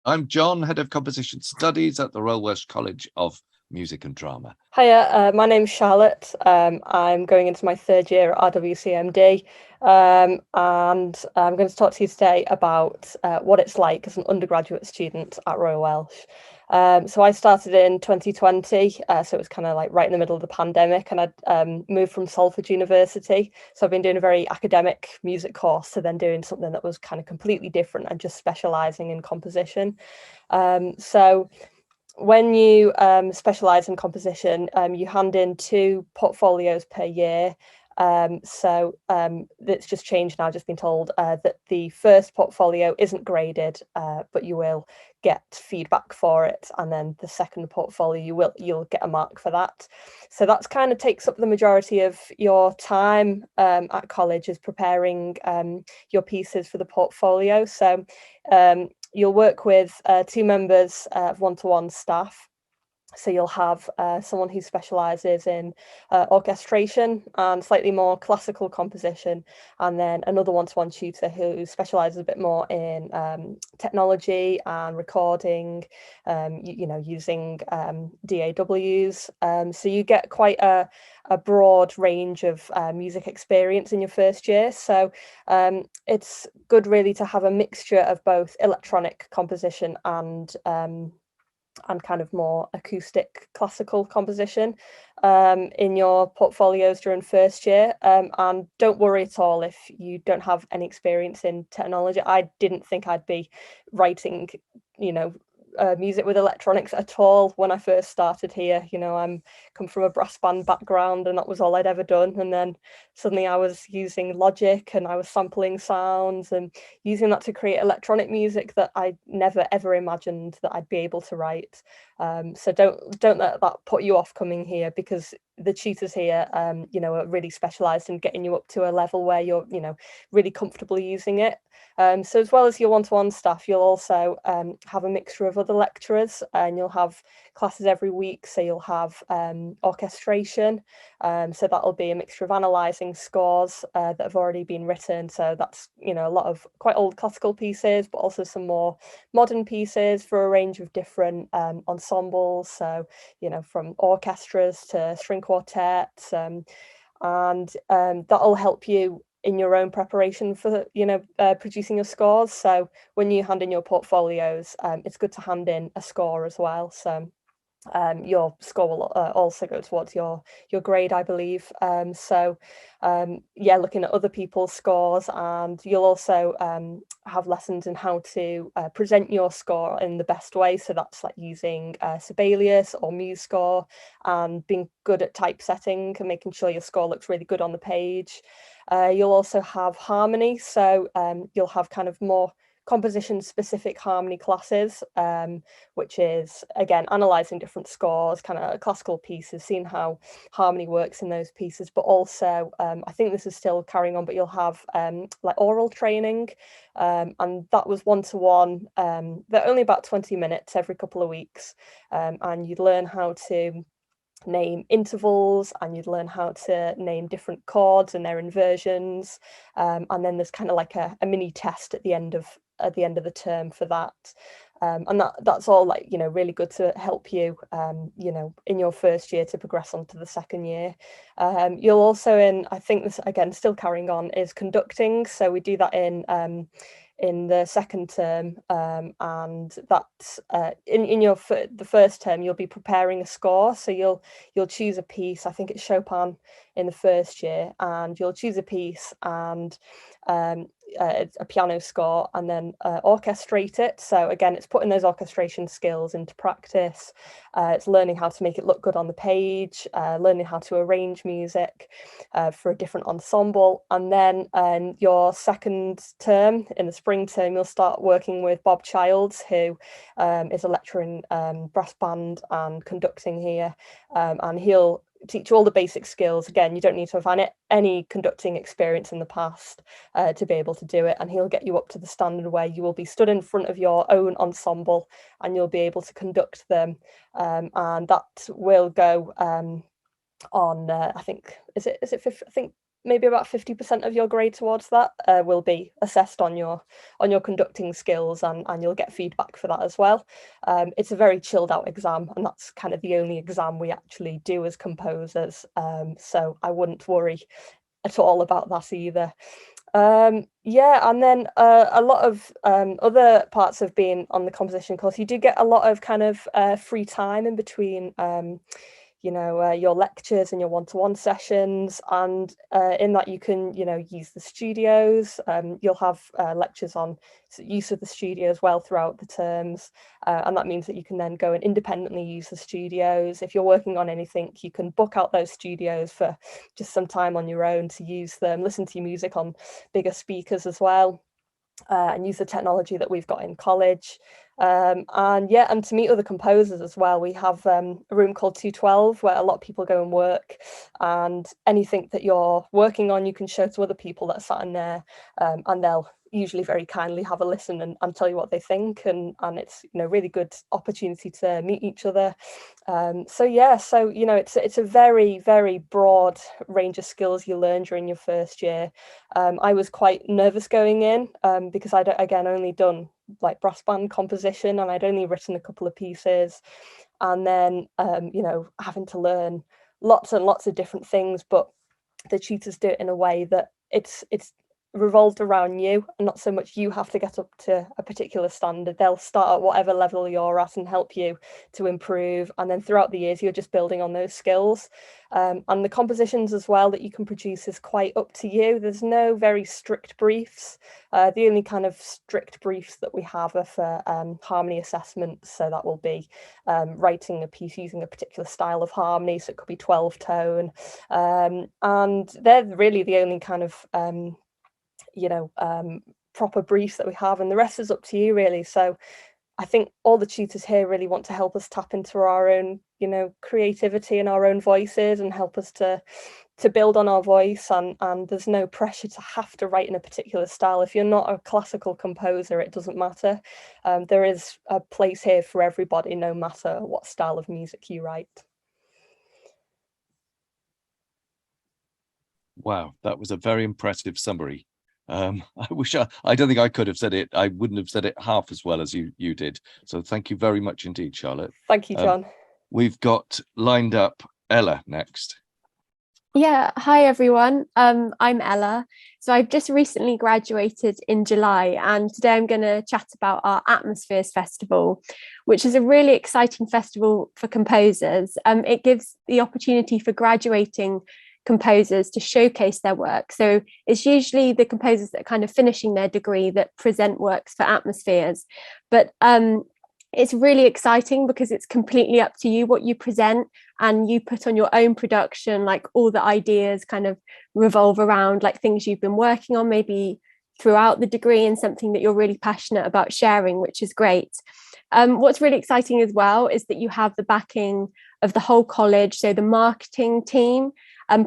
I'm John, Head of Composition Studies at the Royal Welsh College of Music and Drama. Hiya, my name's Charlotte. I'm going into my third year at RWCMD, and I'm going to talk to you today about what it's like as an undergraduate student at Royal Welsh. So I started in 2020, so it was kind of like right in the middle of the pandemic, and I'd moved from Salford University. So I've been doing a very academic music course to then doing something that was kind of completely different and just specialising in composition. So when you specialise in composition, you hand in 2 portfolios per year. It's just changed now. I've just been told that the first portfolio isn't graded, but you will get feedback for it, and then the second portfolio you'll get a mark for that. So that's kind of takes up the majority of your time at college, is preparing your pieces for the portfolio. So you'll work with 2 members of one-to-one staff. So you'll have someone who specialises in orchestration and slightly more classical composition, and then another one-to-one tutor who specialises a bit more in technology and recording, using DAWs. So you get quite a broad range of music experience in your first year. So it's good really to have a mixture of both electronic composition and kind of more acoustic classical composition in your portfolios during first year. And don't worry at all if you don't have any experience in technology. I didn't think I'd be writing, music with electronics at all when I first started here. I'm come from a brass band background, and that was all I'd ever done. And then suddenly I was using Logic, and I was sampling sounds and using that to create electronic music that I never ever imagined that I'd be able to write. So don't let that put you off coming here, because the tutors here, are really specialised in getting you up to a level where you're, really comfortable using it. So as well as your one-to-one staff, you'll also have a mixture of other lecturers, and you'll have classes every week. So you'll have orchestration. So that'll be a mixture of analysing scores that have already been written. So that's, a lot of quite old classical pieces, but also some more modern pieces for a range of different ensembles. So, from orchestras to string quartets, and that'll help you in your own preparation for producing your scores. So when you hand in your portfolios, it's good to hand in a score as well. So your score will also go towards your grade, I believe. Looking at other people's scores, and you'll also have lessons in how to present your score in the best way. So that's like using Sibelius or MuseScore, and being good at typesetting and making sure your score looks really good on the page. You'll also have harmony, so you'll have kind of more composition specific harmony classes, which is again analysing different scores, kind of classical pieces, seeing how harmony works in those pieces. But also I think this is still carrying on, but you'll have like oral training, and that was one-to-one. They're only about 20 minutes every couple of weeks, and you'd learn how to name intervals, and you'd learn how to name different chords and their inversions, and then there's kind of like a mini test at the end of the term for that. And that's all like really good to help you in your first year to progress on to the second year. You'll also, I think this again still carrying on, is conducting. So we do that in the second term, and that's in the first term you'll be preparing a score. So you'll choose a piece. I think it's Chopin in the first year, and you'll choose a piece, and it's a piano score, and then orchestrate it. So again, it's putting those orchestration skills into practice. It's learning how to make it look good on the page, learning how to arrange music for a different ensemble. And then your second term, in the spring term, you'll start working with Bob Childs, who is a lecturer in brass band and conducting here, and he'll teach you all the basic skills. Again, you don't need to have had any conducting experience in the past to be able to do it, and he'll get you up to the standard where you will be stood in front of your own ensemble and you'll be able to conduct them, and that will go on I think is it I think maybe about 50% of your grade towards that will be assessed on your conducting skills, and you'll get feedback for that as well. It's a very chilled out exam, and that's kind of the only exam we actually do as composers. So I wouldn't worry at all about that either. Yeah, and then a lot of other parts of being on the composition course, you do get a lot of kind of free time in between your lectures and your one-to-one sessions, and in that you can use the studios. You'll have lectures on use of the studio as well throughout the terms, and that means that you can then go and independently use the studios. If you're working on anything, you can book out those studios for just some time on your own to use them, listen to your music on bigger speakers as well, and use the technology that we've got in college. And to meet other composers as well. We have a room called 212 where a lot of people go and work, and anything that you're working on you can show to other people that are sat in there, and they'll usually very kindly have a listen and tell you what they think, and it's really good opportunity to meet each other. So it's a very, very broad range of skills you learn during your first year. I was quite nervous going in because I'd again only done like brass band composition, and I'd only written a couple of pieces, and then having to learn lots and lots of different things, but the tutors do it in a way that it's revolved around you, and not so much you have to get up to a particular standard. They'll start at whatever level you're at and help you to improve, and then throughout the years you're just building on those skills. And the compositions as well that you can produce is quite up to you. There's no very strict briefs. The only kind of strict briefs that we have are for harmony assessments, so that will be writing a piece using a particular style of harmony, so it could be 12 tone, and they're really the only kind of proper briefs that we have, and the rest is up to you really. So I think all the tutors here really want to help us tap into our own creativity and our own voices, and help us to build on our voice, and there's no pressure to have to write in a particular style. If you're not a classical composer, it doesn't matter. There is a place here for everybody, no matter what style of music you write. Wow, that was a very impressive summary. I don't think I could have said it. I wouldn't have said it half as well as you did. So thank you very much indeed, Charlotte. Thank you, John. We've got lined up Ella next. Yeah, hi everyone. I'm Ella. So I've just recently graduated in July, and today I'm going to chat about our Atmospheres Festival, which is a really exciting festival for composers. It gives the opportunity for graduating composers to showcase their work. So it's usually the composers that are kind of finishing their degree that present works for Atmospheres. But it's really exciting because it's completely up to you what you present, and you put on your own production. Like all the ideas kind of revolve around like things you've been working on maybe throughout the degree, and something that you're really passionate about sharing, which is great. What's really exciting as well is that you have the backing of the whole college. So the marketing team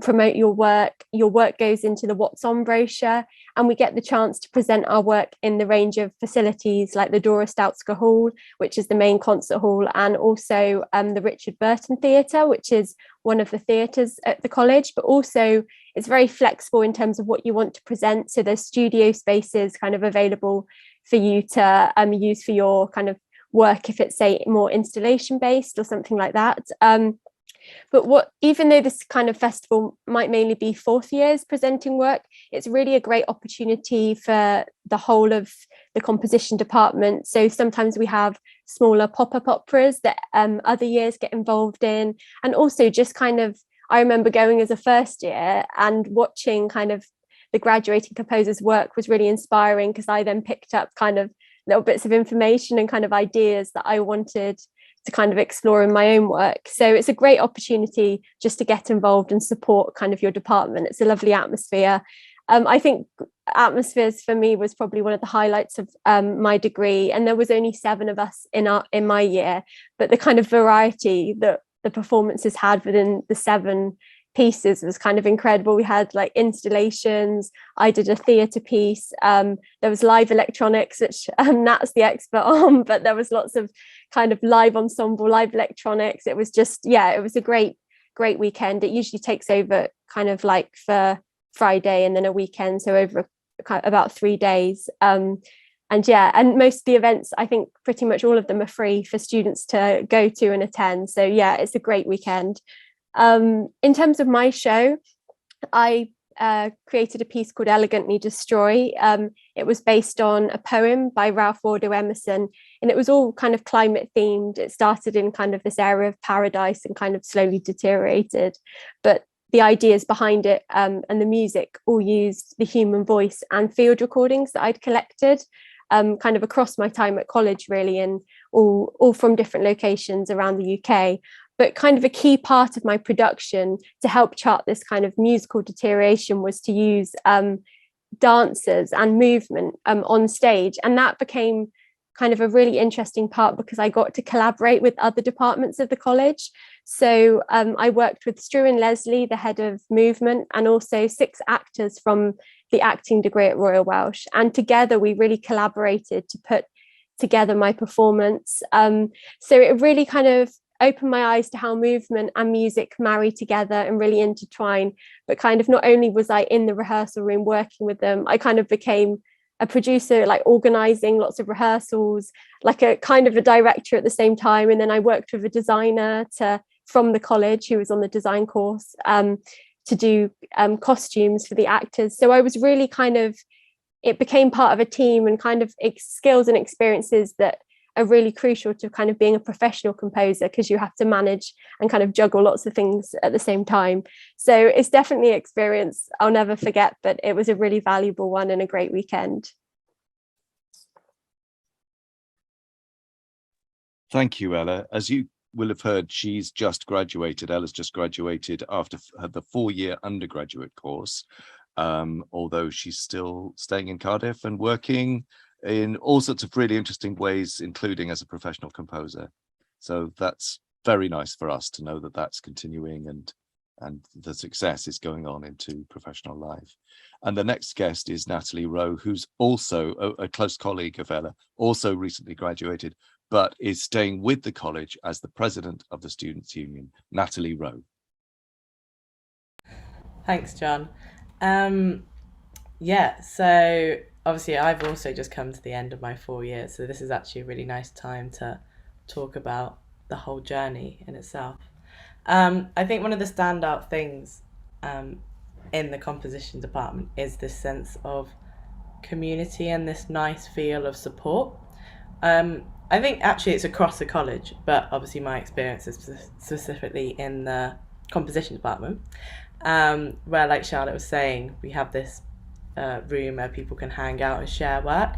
promote your work. Your work goes into the What's On brochure, and we get the chance to present our work in the range of facilities like the Dora Stautska Hall, which is the main concert hall, and also the Richard Burton Theatre, which is one of the theatres at the college. But also it's very flexible in terms of what you want to present. So there's studio spaces kind of available for you to use for your kind of work if it's, say, more installation based or something like that. But even though this kind of festival might mainly be fourth years presenting work, it's really a great opportunity for the whole of the composition department. So sometimes we have smaller pop-up operas that other years get involved in. And also just kind of, I remember going as a first year and watching kind of the graduating composers' work was really inspiring, because I then picked up kind of little bits of information and kind of ideas that I wanted to kind of explore in my own work. So it's a great opportunity just to get involved and support kind of your department. It's a lovely atmosphere. I think Atmospheres for me was probably one of the highlights of my degree, and there was only 7 of us in my year, but the kind of variety that the performances had within the 7 pieces was kind of incredible. We had like installations. I did a theatre piece. There was live electronics, which Nat's the expert on, but there was lots of kind of live ensemble, live electronics. It was just, it was a great weekend. It usually takes over kind of like for Friday and then a weekend, so over about 3 days. And most of the events, I think pretty much all of them are free for students to go to and attend. So yeah, it's a great weekend. In terms of my show, I created a piece called Elegantly Destroy. It was based on a poem by Ralph Waldo Emerson, and it was all kind of climate themed. It started in kind of this area of paradise and kind of slowly deteriorated. But the ideas behind it and the music all used the human voice and field recordings that I'd collected kind of across my time at college, really, and all from different locations around the UK. But kind of a key part of my production to help chart this kind of musical deterioration was to use dancers and movement on stage. And that became kind of a really interesting part because I got to collaborate with other departments of the college. So I worked with Struan Leslie, the head of movement, and also 6 actors from the acting degree at Royal Welsh. And together we really collaborated to put together my performance. So it really kind of opened my eyes to how movement and music marry together and really intertwine. But kind of not only was I in the rehearsal room working with them, I kind of became a producer, like organizing lots of rehearsals, like a kind of a director at the same time. And then I worked with a designer from the college who was on the design course to do costumes for the actors. So I was really it became part of a team and kind of skills and experiences that are really crucial to kind of being a professional composer, because you have to manage and kind of juggle lots of things at the same time. So it's definitely an experience I'll never forget, but it was a really valuable one and a great weekend. Thank you, Ella. As you will have heard, Ella's just graduated after the 4-year undergraduate course, although she's still staying in Cardiff and working in all sorts of really interesting ways, including as a professional composer. So that's very nice for us to know that that's continuing and the success is going on into professional life. And the next guest is Natalie Rowe, who's also a close colleague of Ella, also recently graduated, but is staying with the college as the president of the Students' Union. Natalie Rowe. Thanks, John. So obviously I've also just come to the end of my 4 years, so this is actually a really nice time to talk about the whole journey in itself. I think one of the standout things in the composition department is this sense of community and this nice feel of support. I think actually it's across the college, but obviously my experience is specifically in the composition department, where, like Charlotte was saying, we have this room where people can hang out and share work,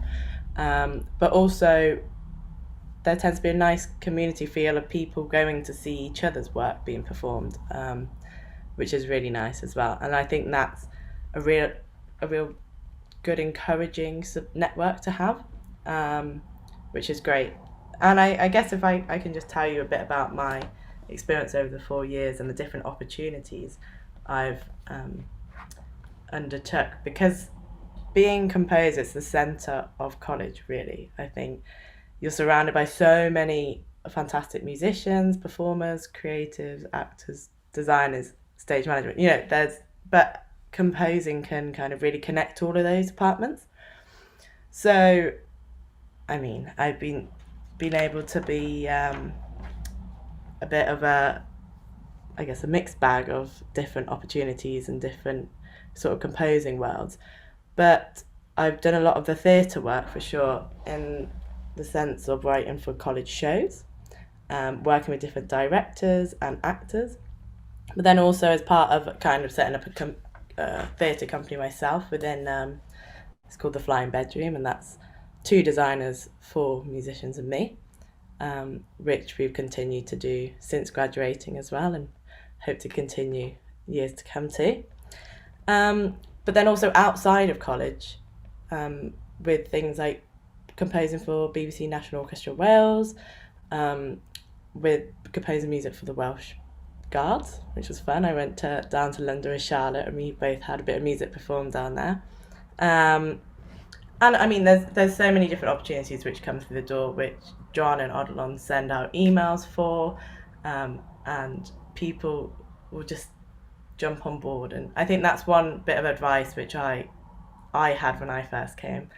but also there tends to be a nice community feel of people going to see each other's work being performed, which is really nice as well. And I think that's a real good encouraging network to have, which is great. And I guess if I can just tell you a bit about my experience over the 4 years and the different opportunities I've undertook, because being composer is the centre of college, really. I think you're surrounded by so many fantastic musicians, performers, creatives, actors, designers, stage management, but composing can kind of really connect all of those departments. So I mean, I've been able to be a bit of a mixed bag of different opportunities and different sort of composing worlds. But I've done a lot of the theatre work for sure, in the sense of writing for college shows, working with different directors and actors, but then also as part of kind of setting up a theatre company myself within, it's called The Flying Bedroom, and that's 2 designers, 4 musicians and me, which we've continued to do since graduating as well, and hope to continue years to come too. But then also outside of college, with things like composing for BBC National Orchestra Wales, with composing music for the Welsh Guards, which was fun. I went down to London with Charlotte, and we both had a bit of music performed down there. And I mean, there's so many different opportunities which come through the door, which John and Odilon send out emails for, and people will just jump on board. And I think that's one bit of advice which I had when I first came,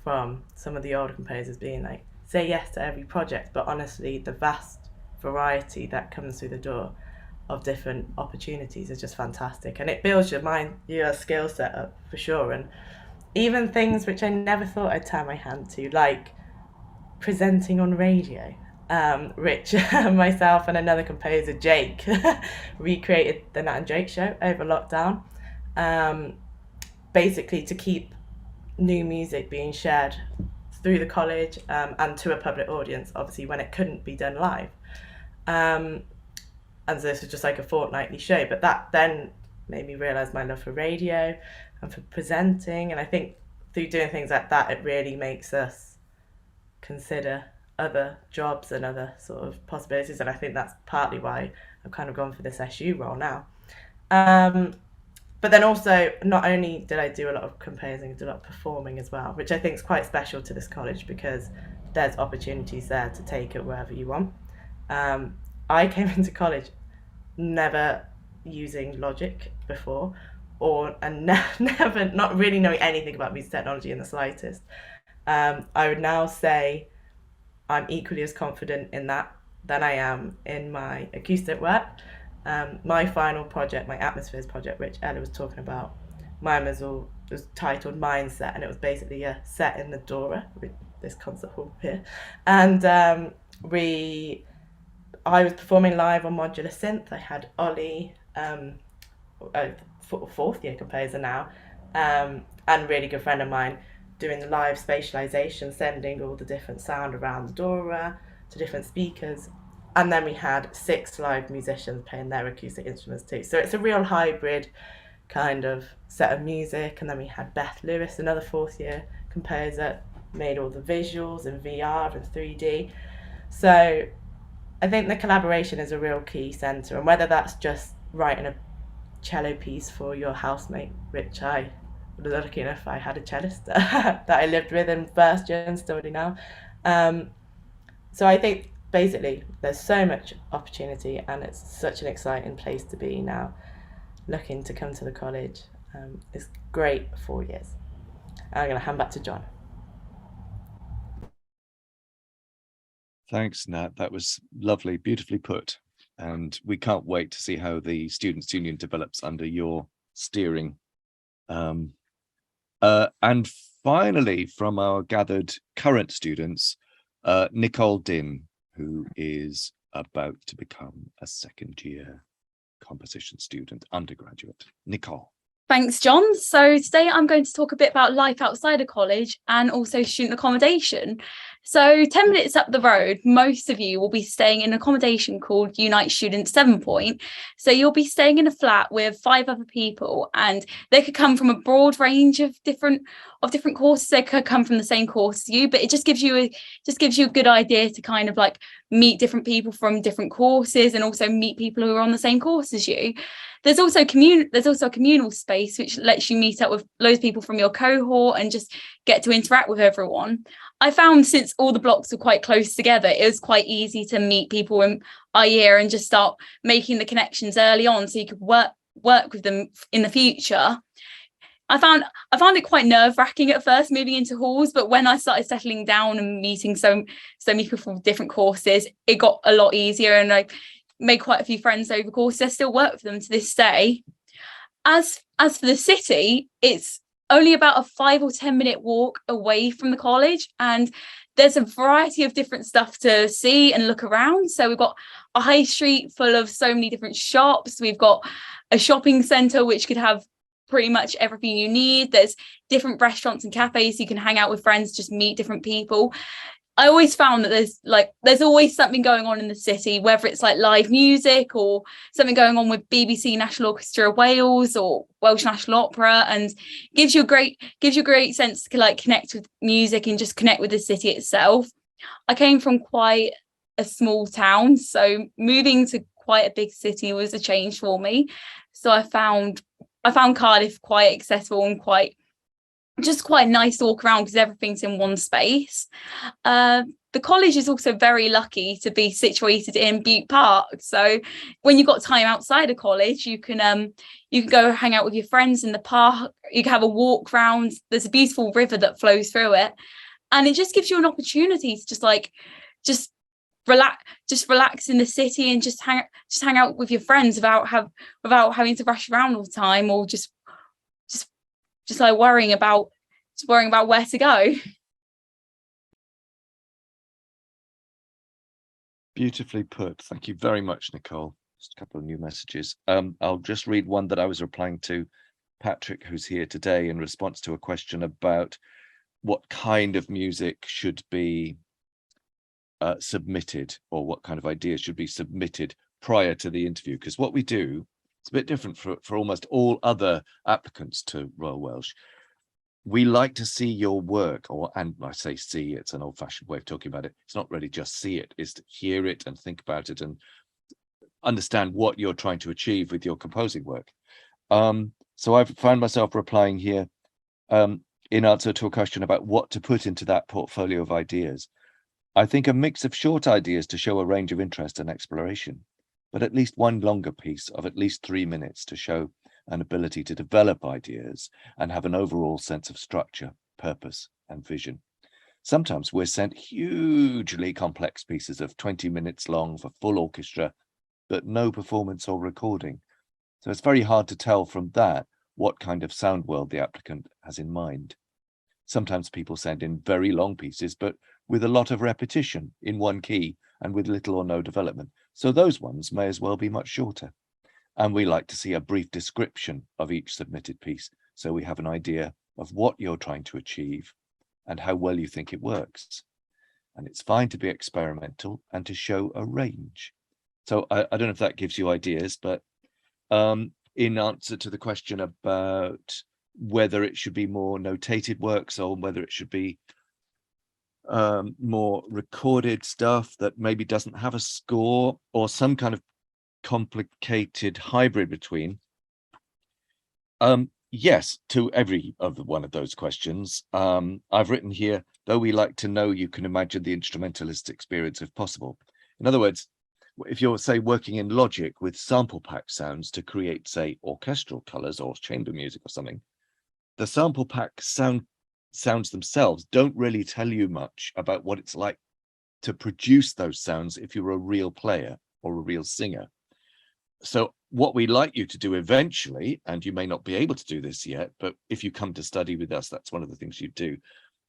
from some of the older composers, being like, say yes to every project, but honestly the vast variety that comes through the door of different opportunities is just fantastic, and it builds your mind, your skill set up for sure. And even things which I never thought I'd turn my hand to, like presenting on radio, which myself and another composer, Jake, recreated the Nat and Jake show over lockdown, basically to keep new music being shared through the college, and to a public audience, obviously, when it couldn't be done live. And so this was just like a fortnightly show, but that then made me realise my love for radio and for presenting. And I think through doing things like that, it really makes us consider other jobs and other sort of possibilities. And I think that's partly why I've kind of gone for this SU role now. But then also, not only did I do a lot of composing, I did a lot of performing as well, which I think is quite special to this college, because there's opportunities there to take it wherever you want. I came into college never using Logic before, never, not really knowing anything about music technology in the slightest. I would now say I'm equally as confident in that than I am in my acoustic work. My final project, my Atmospheres project, which Ella was talking about, mine was titled Mindset, and it was basically a set in the Dora, with this concert hall here. And I was performing live on modular synth. I had Ollie, a fourth year composer now, and a really good friend of mine, doing the live spatialization, sending all the different sound around the Dora to different speakers. And then we had 6 live musicians playing their acoustic instruments too. So it's a real hybrid kind of set of music. And then we had Beth Lewis, another fourth year composer, made all the visuals in VR and 3D. So I think the collaboration is a real key centre. And whether that's just writing a cello piece for your housemate, which I was lucky enough, I had a cellist that I lived with in first year and still do now. So I think basically there's so much opportunity, and it's such an exciting place to be now, looking to come to the college. It's great 4 years. I'm going to hand back to John. Thanks, Nat. That was lovely, beautifully put. And we can't wait to see how the Students' Union develops under your steering. And finally, from our gathered current students, Nicole Din, who is about to become a second-year composition student, undergraduate. Nicole. Thanks, John. So today I'm going to talk a bit about life outside of college and also student accommodation. So 10 minutes up the road, most of you will be staying in accommodation called Unite Student 7 Point. So you'll be staying in a flat with 5 other people, and they could come from a broad range of different courses. They could come from the same course as you, but it just gives you a good idea to kind of like meet different people from different courses, and also meet people who are on the same course as you. There's also a communal space which lets you meet up with loads of people from your cohort and just get to interact with everyone. I found since all the blocks were quite close together, it was quite easy to meet people in our year and just start making the connections early on, so you could work with them in the future. I found it quite nerve-wracking at first moving into halls, but when I started settling down and meeting so many people from different courses, it got a lot easier, and I made quite a few friends over course. I still work with them to this day. As for the city, it's only about a 5 or 10 minute walk away from the college, and there's a variety of different stuff to see and look around. So we've got a high street full of so many different shops. We've got a shopping centre which could have pretty much everything you need. There's different restaurants and cafes, so you can hang out with friends, just meet different people. I always found that there's always something going on in the city, whether it's like live music or something going on with BBC National Orchestra of Wales or Welsh National Opera, and gives you a great sense to like connect with music and just connect with the city itself. I came from quite a small town, so moving to quite a big city was a change for me. So I found Cardiff quite accessible and quite nice to walk around because everything's in one space. But the college is also very lucky to be situated in Butte Park. So when you've got time outside of college, you can go hang out with your friends in the park. You can have a walk round. There's a beautiful river that flows through it, and it just gives you an opportunity to just relax in the city and just hang out with your friends without having to rush around all the time, or just like worrying about where to go. Beautifully put. Thank you very much, Nicole. Just a couple of new messages. I'll just read one that I was replying to Patrick, who's here today, in response to a question about what kind of music should be submitted, or what kind of ideas should be submitted prior to the interview. Because what we do, it's a bit different for almost all other applicants to Royal Welsh. We like to see your work, and I say see, it's an old-fashioned way of talking about it. It's not really just see it, it's to hear it and think about it and understand what you're trying to achieve with your composing work. So I've found myself replying here in answer to a question about what to put into that portfolio of ideas. I think a mix of short ideas to show a range of interest and exploration, but at least one longer piece of at least 3 minutes to show an ability to develop ideas and have an overall sense of structure, purpose, and vision. Sometimes we're sent hugely complex pieces of 20 minutes long for full orchestra, but no performance or recording. So it's very hard to tell from that what kind of sound world the applicant has in mind. Sometimes people send in very long pieces, but with a lot of repetition in one key and with little or no development. So those ones may as well be much shorter. And we like to see a brief description of each submitted piece, so we have an idea of what you're trying to achieve and how well you think it works. And it's fine to be experimental and to show a range. So I don't know if that gives you ideas, but in answer to the question about whether it should be more notated works or whether it should be more recorded stuff that maybe doesn't have a score, or some kind of complicated hybrid between, yes to every one of those questions. I've written here, though we like to know, you can imagine the instrumentalist experience if possible. In other words, if you're, say, working in Logic with sample pack sounds to create, say, orchestral colors or chamber music or something, the sample pack sounds themselves don't really tell you much about what it's like to produce those sounds if you're a real player or a real singer. So what we like you to do eventually, and you may not be able to do this yet, but if you come to study with us, that's one of the things you do.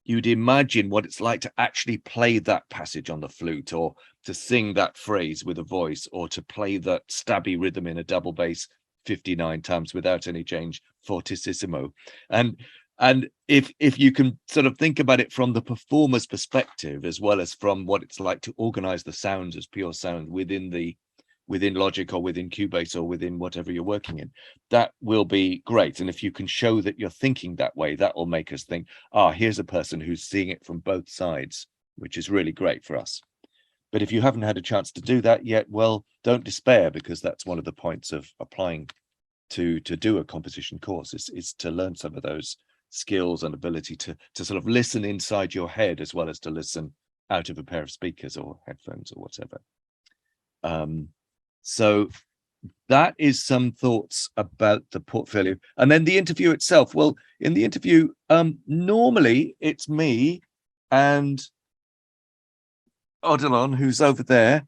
You'd imagine what it's like to actually play that passage on the flute, or to sing that phrase with a voice, or to play that stabby rhythm in a double bass 59 times without any change fortissimo. And if you can sort of think about it from the performer's perspective, as well as from what it's like to organize the sounds as pure sound within Logic or within Cubase or within whatever you're working in, that will be great. And if you can show that you're thinking that way, that will make us think, here's a person who's seeing it from both sides, which is really great for us. But if you haven't had a chance to do that yet, well, don't despair, because that's one of the points of applying to do a composition course, is to learn some of those skills and ability to sort of listen inside your head as well as to listen out of a pair of speakers or headphones or whatever. So that is some thoughts about the portfolio. And then the interview itself. Well, in the interview, normally it's me and Odilon, who's over there.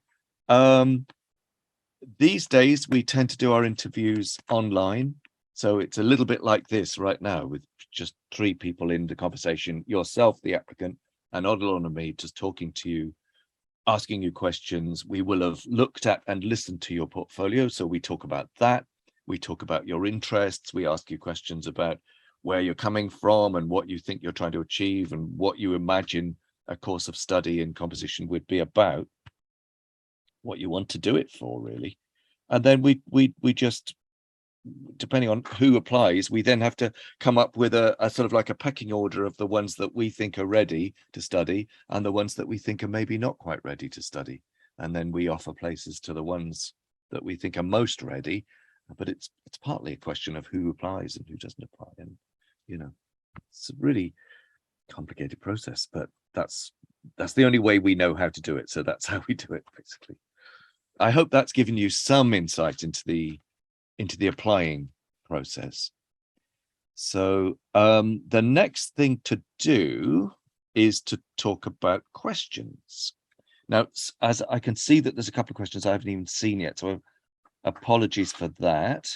These days we tend to do our interviews online. So it's a little bit like this right now, with just 3 people in the conversation, yourself, the applicant, and Odilon and me just talking to you, asking you questions. We will have looked at and listened to your portfolio. So we talk about that. We talk about your interests. We ask you questions about where you're coming from and what you think you're trying to achieve and what you imagine a course of study in composition would be about, what you want to do it for, really. And then we just, depending on who applies, we then have to come up with a sort of like a pecking order of the ones that we think are ready to study and the ones that we think are maybe not quite ready to study. And then we offer places to the ones that we think are most ready. But it's partly a question of who applies and who doesn't apply. And, it's a really complicated process, but that's that's the only way we know how to do it. So that's how we do it, basically. I hope that's given you some insight into the applying process. So the next thing to do is to talk about questions. Now, as I can see that there's a couple of questions I haven't even seen yet, so apologies for that.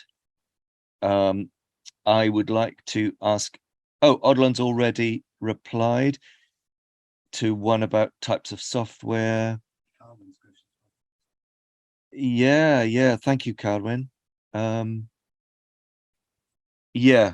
I would like to ask, Odlan's already replied to one about types of software. Yeah, thank you, Carwyn. Yeah,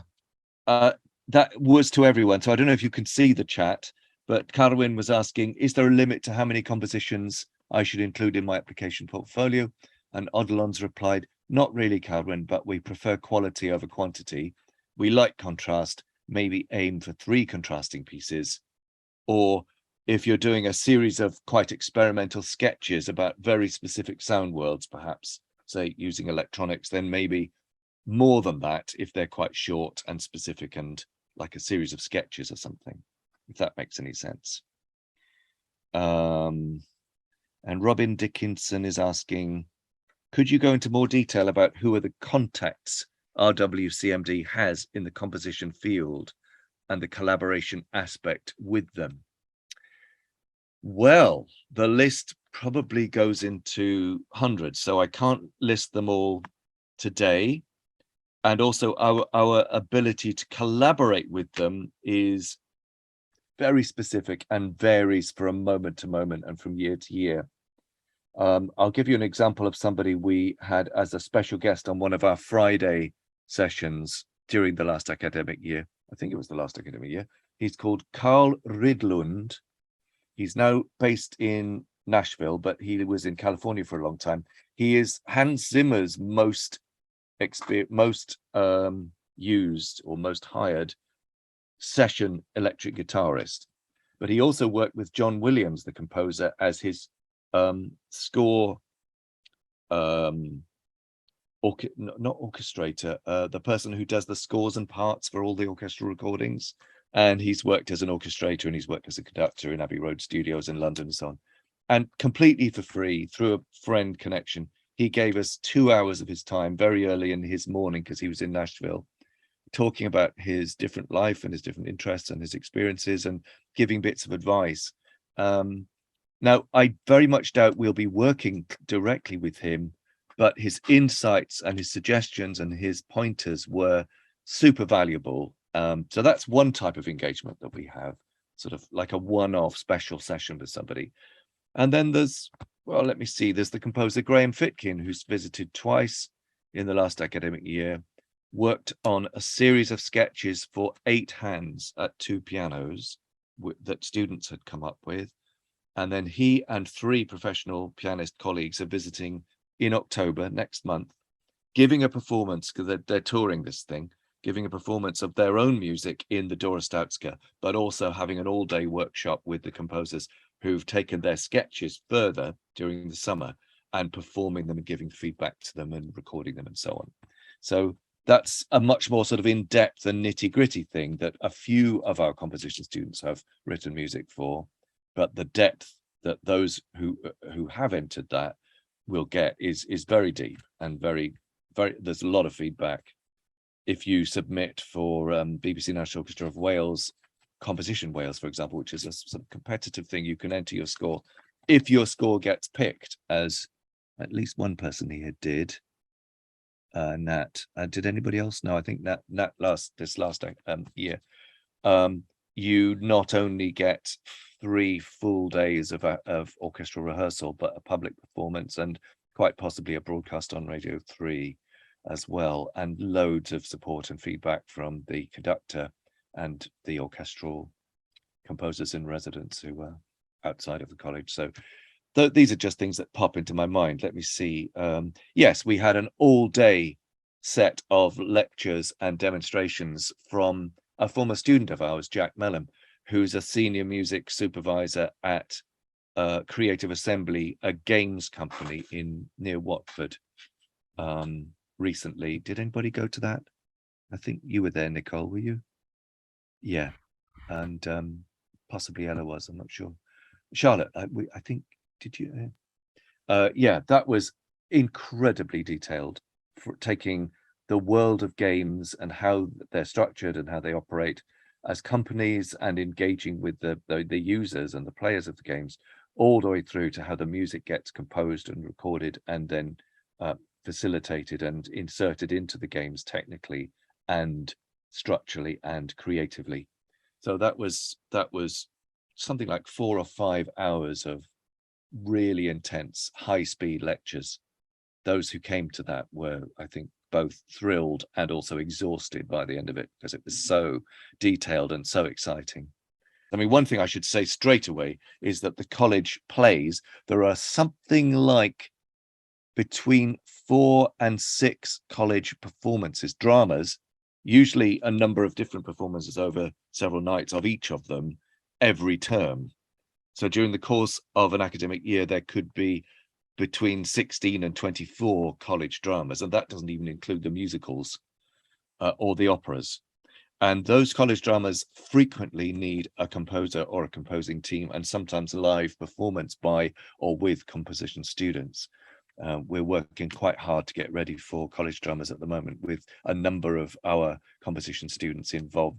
that was to everyone, so I don't know if you can see the chat, but Carwyn was asking, is there a limit to how many compositions I should include in my application portfolio? And Odlan's replied, not really, Carwyn, but we prefer quality over quantity. We like contrast, maybe aim for 3 contrasting pieces. Or if you're doing a series of quite experimental sketches about very specific sound worlds, perhaps, say, using electronics, then maybe more than that if they're quite short and specific and like a series of sketches or something, if that makes any sense. And Robin Dickinson is asking, could you go into more detail about who are the contacts RWCMD has in the composition field and the collaboration aspect with them? Well, the list probably goes into hundreds, so I can't list them all today. And also our ability to collaborate with them is very specific and varies from moment to moment and from year to year. I'll give you an example of somebody we had as a special guest on one of our Friday sessions during the last academic year. I think it was the last academic year. He's called Carl Rydlund. He's now based in Nashville, but he was in California for a long time. He is Hans Zimmer's most used or most hired session electric guitarist, but he also worked with John Williams, the composer, as his score not orchestrator, the person who does the scores and parts for all the orchestral recordings. And he's worked as an orchestrator and he's worked as a conductor in Abbey Road Studios in London and so on. And completely for free through a friend connection, he gave us 2 hours of his time very early in his morning, because he was in Nashville, talking about his different life and his different interests and his experiences and giving bits of advice. Now, I very much doubt we'll be working directly with him, but his insights and his suggestions and his pointers were super valuable. So that's one type of engagement that we have, sort of like a one-off special session with somebody. And then there's, well, let me see, there's the composer Graham Fitkin, who's visited twice in the last academic year, worked on a series of sketches for 8 hands at 2 pianos that students had come up with. And then he and 3 professional pianist colleagues are visiting in October next month, giving a performance, because they're touring this thing, giving a performance of their own music in the Dora Stautska, but also having an all-day workshop with the composers who've taken their sketches further during the summer and performing them and giving feedback to them and recording them and so on. So that's a much more sort of in-depth and nitty-gritty thing that a few of our composition students have written music for, but the depth that those who have entered that will get is very deep and very, there's a lot of feedback. If you submit for BBC National Orchestra of Wales, Composition Wales, for example, which is a sort of competitive thing, you can enter your score. If your score gets picked, as at least one person here did, Nat, did anybody else? No, I think Nat this last year, you not only get 3 full days of orchestral rehearsal, but a public performance and quite possibly a broadcast on Radio 3 as well, and loads of support and feedback from the conductor and the orchestral composers in residence who were outside of the college. So these are just things that pop into my mind. Let me see. Yes, we had an all-day set of lectures and demonstrations from a former student of ours, Jack Mellon, who's a senior music supervisor at Creative Assembly, a games company near Watford. Recently, did anybody go to that? I think you were there, Nicole, were you? Yeah, and possibly Ella was, I'm not sure. Charlotte, I think, did you? Yeah, that was incredibly detailed, for taking the world of games and how they're structured and how they operate as companies, and engaging with the users and the players of the games, all the way through to how the music gets composed and recorded and then facilitated and inserted into the games technically and structurally and creatively. So that was something like 4 or 5 hours of really intense, high-speed lectures. Those who came to that were, I think, both thrilled and also exhausted by the end of it, because it was so detailed and so exciting. I mean, one thing I should say straight away is that the college plays, there are something like between 4 and 6 college performances, dramas, usually a number of different performances over several nights of each of them every term. So during the course of an academic year, there could be between 16 and 24 college dramas, and that doesn't even include the musicals or the operas. And those college dramas frequently need a composer or a composing team, and sometimes live performance by or with composition students. We're working quite hard to get ready for college dramas at the moment, with a number of our composition students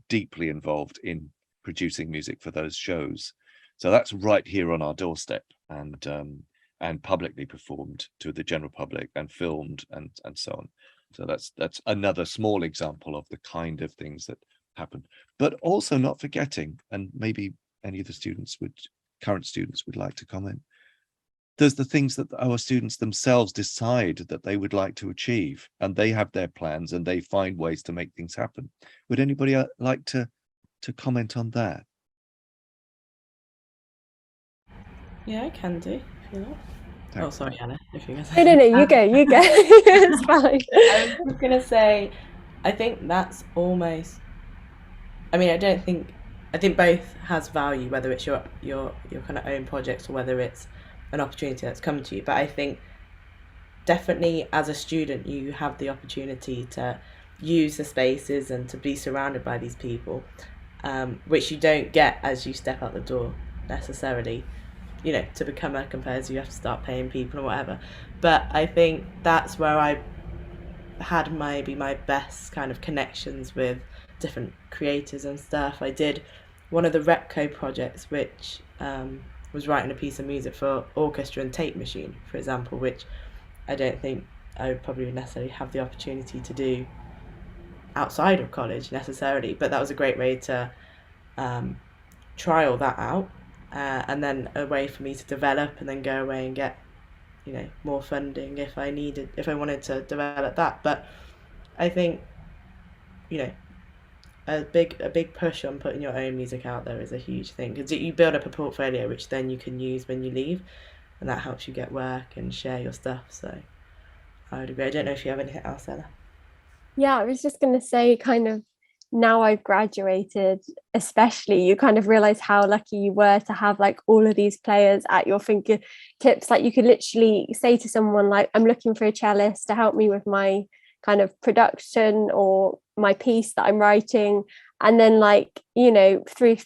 deeply involved in producing music for those shows. So that's right here on our doorstep, and publicly performed to the general public and filmed and so on. So that's another small example of the kind of things that happen. But also not forgetting, and maybe any of the current students would like to comment, there's the things that our students themselves decide that they would like to achieve, and they have their plans and they find ways to make things happen. Would anybody like to comment on that? Yeah, I can do, if you like. Thanks. Oh, sorry, Anna, if you guys. No, you go. It's fine. I was just gonna say, I think that's almost. I mean, I think both has value, whether it's your kind of own projects or whether it's an opportunity that's come to you. But I think definitely as a student, you have the opportunity to use the spaces and to be surrounded by these people, which you don't get as you step out the door necessarily. You know, to become a composer, you have to start paying people or whatever. But I think that's where I had maybe my best kind of connections with different creators and stuff. I did one of the Repco projects, which was writing a piece of music for orchestra and tape machine, for example, which I don't think I would probably necessarily have the opportunity to do outside of college necessarily. But that was a great way to trial that out. And then a way for me to develop and then go away and get, you know, more funding if I wanted to develop that. But I think, you know, a big push on putting your own music out there is a huge thing, because you build up a portfolio which then you can use when you leave, and that helps you get work and share your stuff. So I would agree. I don't know if you have anything else, Ella. Yeah, I was just going to say, kind of, now I've graduated, especially, you kind of realize how lucky you were to have like all of these players at your fingertips. Like you could literally say to someone like, I'm looking for a cellist to help me with my kind of production or my piece that I'm writing. And then like, you know, through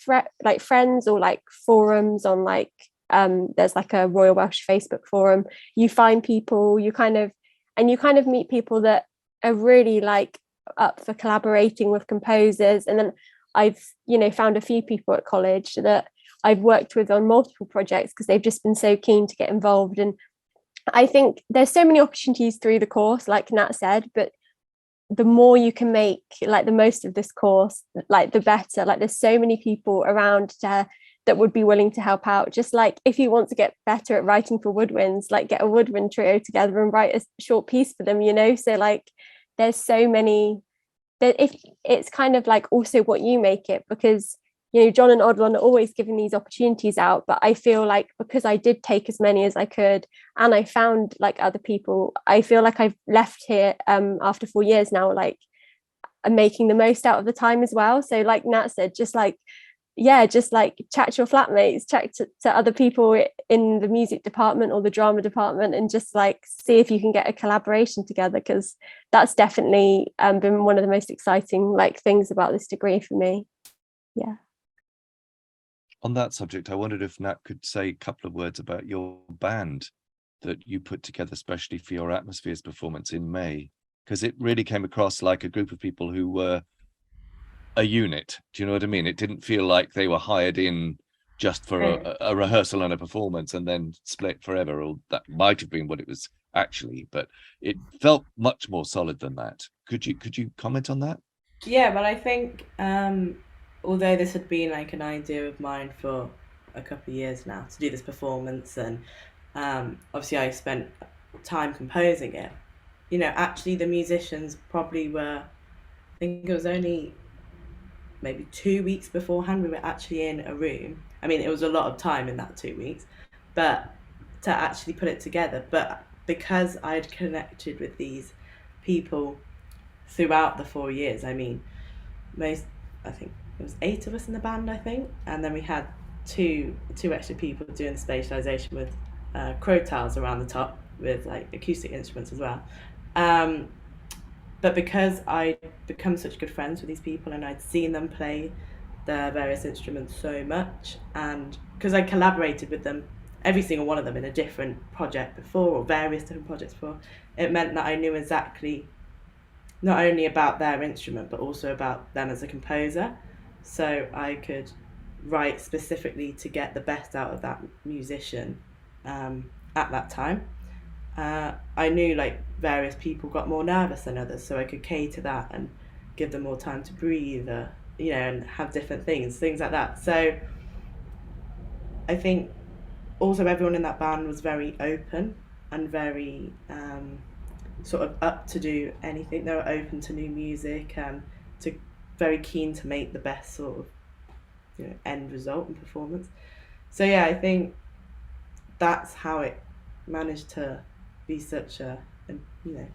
like friends or like forums on like, there's like a Royal Welsh Facebook forum, you find people, you kind of meet people that are really like up for collaborating with composers. And then I've, you know, found a few people at college that I've worked with on multiple projects because they've just been so keen to get involved. And I think there's so many opportunities through the course, like Nat said, but the more you can make like the most of this course, like the better. Like there's so many people around that would be willing to help out. Just like if you want to get better at writing for woodwinds, like get a woodwind trio together and write a short piece for them, you know. So like there's so many that if it's kind of like also what you make it, because you know John and Odlon are always giving these opportunities out, but I feel like because I did take as many as I could and I found like other people, I feel like I've left here after 4 years now, like I'm making the most out of the time as well. So like Nat said, just like chat to your flatmates, chat to other people in the music department or the drama department, and just like see if you can get a collaboration together, because that's definitely been one of the most exciting like things about this degree for me. Yeah. on that subject, I wondered if Nat could say a couple of words about your band that you put together especially for your Atmospheres performance in May, because it really came across like a group of people who were a unit. Do you know what I mean? It didn't feel like they were hired in just for a rehearsal and a performance and then split forever, or that might have been what it was actually, but it felt much more solid than that. Could you comment on that? Yeah, but I think although this had been like an idea of mine for a couple of years now to do this performance, and obviously I spent time composing it, you know, actually the musicians probably were, I think it was only maybe 2 weeks beforehand we were actually in a room. I mean, it was a lot of time in that 2 weeks, but to actually put it together. But because I'd connected with these people throughout the 4 years, I mean, I think it was 8 of us in the band, I think, and then we had two extra people doing the spatialization with crow tiles around the top with like acoustic instruments as well. But because I'd become such good friends with these people and I'd seen them play their various instruments so much, and because I collaborated with them, every single one of them in a different project before, or various different projects before, it meant that I knew exactly not only about their instrument but also about them as a composer, so I could write specifically to get the best out of that musician at that time. I knew like various people got more nervous than others, so I could cater that and give them more time to breathe, you know, and have different things like that. So I think also everyone in that band was very open and very sort of up to do anything. They were open to new music and very keen to make the best sort of, you know, end result and performance. So yeah, I think that's how it managed to be such you know,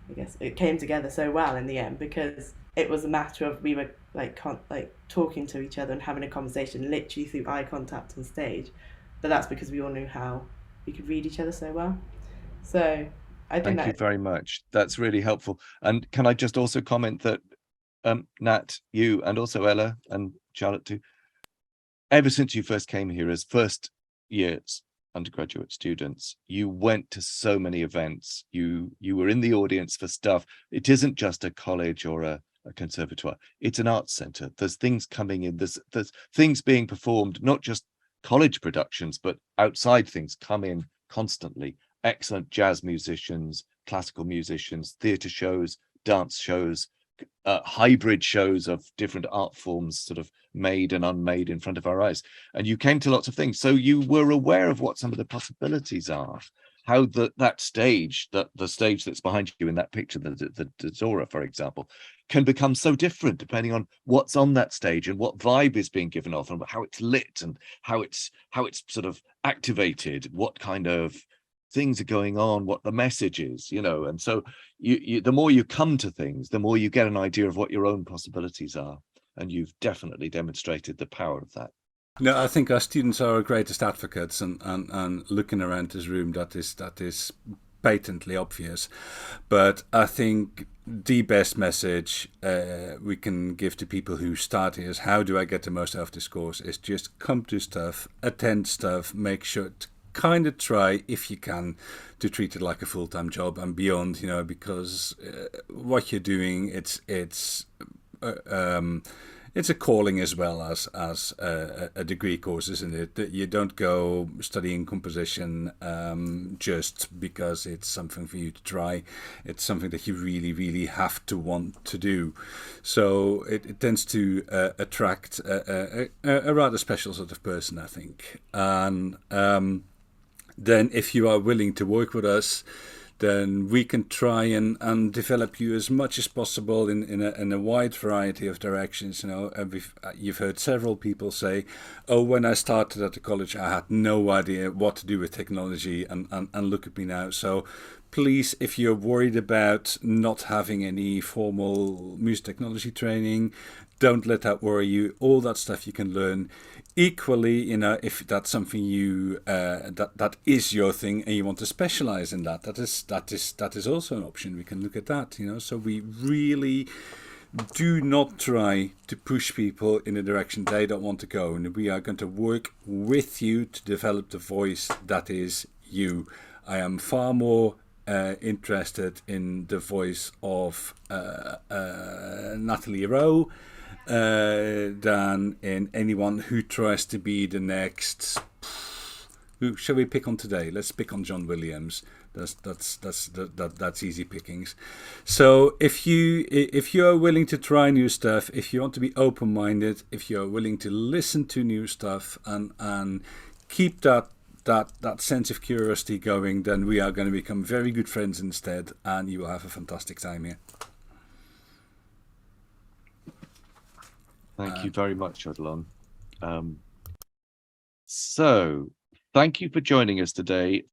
I guess it came together so well in the end, because it was a matter of we were like talking to each other and having a conversation literally through eye contact on stage, but that's because we all knew how we could read each other so well. So I think Thank you very much. That's really helpful. And can I just also comment that Nat, you and also Ella and Charlotte too, ever since you first came here as first years undergraduate students, you went to so many events. You were in the audience for stuff. It isn't just a college or a conservatoire. It's an arts centre. There's things coming in. There's things being performed, not just college productions, but outside things come in constantly. Excellent jazz musicians, classical musicians, theatre shows, dance shows, hybrid shows of different art forms sort of made and unmade in front of our eyes. And you came to lots of things. So you were aware of what some of the possibilities are, how that stage, the stage that's behind you in that picture, the Zora, for example, can become so different depending on what's on that stage and what vibe is being given off and how it's lit and how it's sort of activated, what kind of things are going on, what the message is, you know. And so you the more you come to things, the more you get an idea of what your own possibilities are, and you've definitely demonstrated the power of that. No, I think our students are our greatest advocates, and looking around this room, that is patently obvious. But I think the best message we can give to people who start here is, how do I get the most out of this course, is just come to stuff, attend stuff, make sure to kind of try, if you can, to treat it like a full-time job and beyond, you know, because what you're doing, it's a calling as well as a degree course, isn't it? That you don't go studying composition just because it's something for you to try. It's something that you really, really have to want to do. So it tends to attract a rather special sort of person, I think. And then if you are willing to work with us, then we can try and develop you as much as possible in a wide variety of directions. You know, you've heard several people say, "Oh, when I started at the college, I had no idea what to do with technology, and look at me now." So please, if you're worried about not having any formal music technology training, don't let that worry you. All that stuff you can learn. Equally, you know, if that's something you that is your thing and you want to specialize in that is also an option. We can look at that, you know. So we really do not try to push people in a direction they don't want to go. And we are going to work with you to develop the voice that is you. I am far more interested in the voice of Natalie Rowe than in anyone who tries to be the next. Who shall we pick on today? Let's pick on John Williams. That's easy pickings. So if you are willing to try new stuff, if you want to be open-minded, if you are willing to listen to new stuff and keep that sense of curiosity going, then we are going to become very good friends instead, and you will have a fantastic time here. Thank you very much, Odilon. So thank you for joining us today